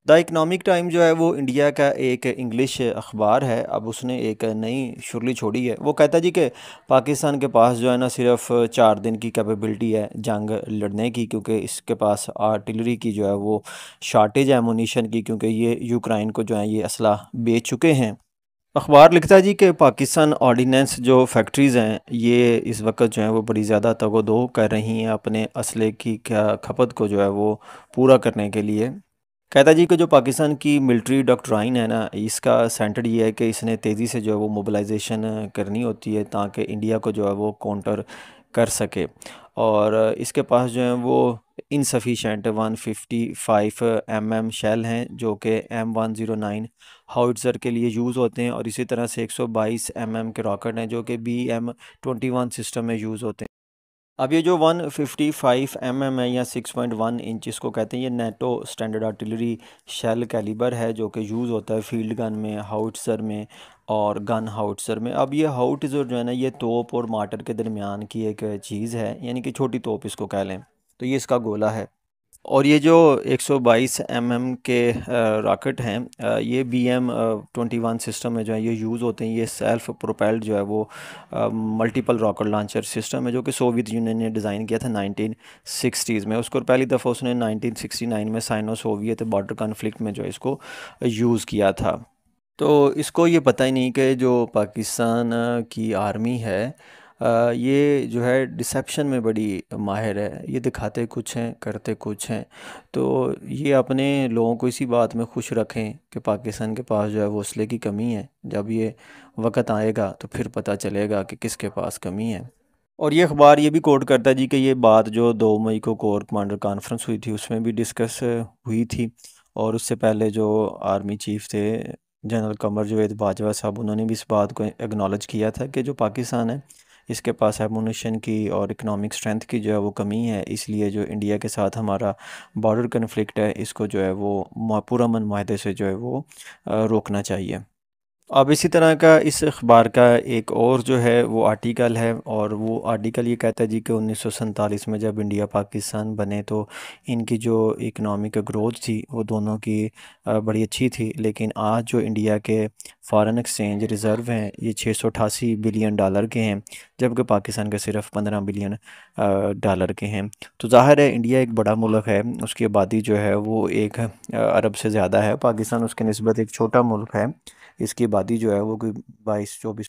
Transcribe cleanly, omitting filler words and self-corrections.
The economic time जो है वो इंडिया का एक इंग्लिश अखबार है। अब उसने एक नई शुरली छोड़ी है। वो कहता है जी कि पाकिस्तान के पास जो है ना सिर्फ 4 दिन की कैपेबिलिटी है जंग लड़ने की, क्योंकि इसके पास आर्टिलरी की जो है वो शार्टेज है एमुनीशन की, क्योंकि ये यूक्रेन को जो है ये असला बेच चुके हैं। अखबार लिखता है जी कि पाकिस्तान ऑर्डीनेंस जो फैक्ट्रीज़ हैं ये इस वक्त जो है वो बड़ी ज़्यादा तगोदो कर रही हैं अपने असले की क्या खपत को जो है वो पूरा करने के लिए। कहता जी कि जो पाकिस्तान की मिलिट्री डॉक्ट्राइन है ना, इसका सेंटर ये है कि इसने तेज़ी से जो है वो मोबिलाइजेशन करनी होती है ताकि इंडिया को जो है वो काउंटर कर सके। और इसके पास जो है वो इनसफिशेंट 155 शेल हैं जो कि M109 हाउट्ज़र के लिए यूज़ होते हैं, और इसी तरह से 122 के रॉकेट हैं जो कि BM21 सिस्टम में यूज़ होते हैं। अब ये जो 155 है या 6.1 इंच इसको कहते हैं, ये NATO standard artillery shell calibre है जो कि यूज़ होता है फील्ड गन में, हाउट्सर में और गन हाउट्सर में। अब ये हाउट्सर जो है ना ये तोप और मार्टर के दरमियान की एक चीज़ है, यानी कि छोटी तोप इसको कह लें। तो ये इसका गोला है। और ये जो 122 के रॉकेट हैं, ये BM21 सिस्टम में जो है ये यूज़ होते हैं। ये सेल्फ प्रोपेल्ड जो है वो मल्टीपल रॉकेट लॉन्चर सिस्टम है जो कि सोवियत यूनियन ने डिज़ाइन किया था 1960s में। उसको पहली दफ़ा उसने 1969 में साइनो सोवियत बॉर्डर कॉन्फ्लिक्ट में जो है इसको यूज़ किया था। तो इसको ये पता ही नहीं कि जो पाकिस्तान की आर्मी है ये जो है डिसेप्शन में बड़ी माहिर है। ये दिखाते कुछ हैं करते कुछ हैं। तो ये अपने लोगों को इसी बात में खुश रखें कि पाकिस्तान के पास जो है वो असले की कमी है। जब ये वक़्त आएगा तो फिर पता चलेगा कि किसके पास कमी है। और ये अखबार ये भी कोट करता है जी कि ये बात जो 2 मई को कोर कमांडर कॉन्फ्रेंस हुई थी उसमें भी डिस्कस हुई थी। और उससे पहले जो आर्मी चीफ थे जनरल कमर जावेद बाजवा साहब, उन्होंने भी इस बात को एक्नॉलेज किया था कि जो पाकिस्तान है इसके पास एमुनिशन की और इकोनॉमिक स्ट्रेंथ की जो है वो कमी है। इसलिए जो इंडिया के साथ हमारा बॉर्डर कन्फ्लिक्ट है इसको जो है वो पुरअमन माहदे से जो है वो रोकना चाहिए। अब इसी तरह का इस अखबार का एक और जो है वो आर्टिकल है, और वो आर्टिकल ये कहता है जी कि 1947 में जब इंडिया पाकिस्तान बने तो इनकी जो इकनॉमिक ग्रोथ थी वो दोनों की बड़ी अच्छी थी। लेकिन आज जो इंडिया के फॉरेन एक्सचेंज रिज़र्व हैं ये 688 बिलियन डॉलर के हैं, जबकि पाकिस्तान के सिर्फ 15 बिलियन डॉलर के हैं। तो ज़ाहिर है इंडिया एक बड़ा मुल्क है, उसकी आबादी जो है वो एक अरब से ज़्यादा है। पाकिस्तान उसके निस्बत एक छोटा मुल्क है, इसकी आबादी जो है वो कोई 22-24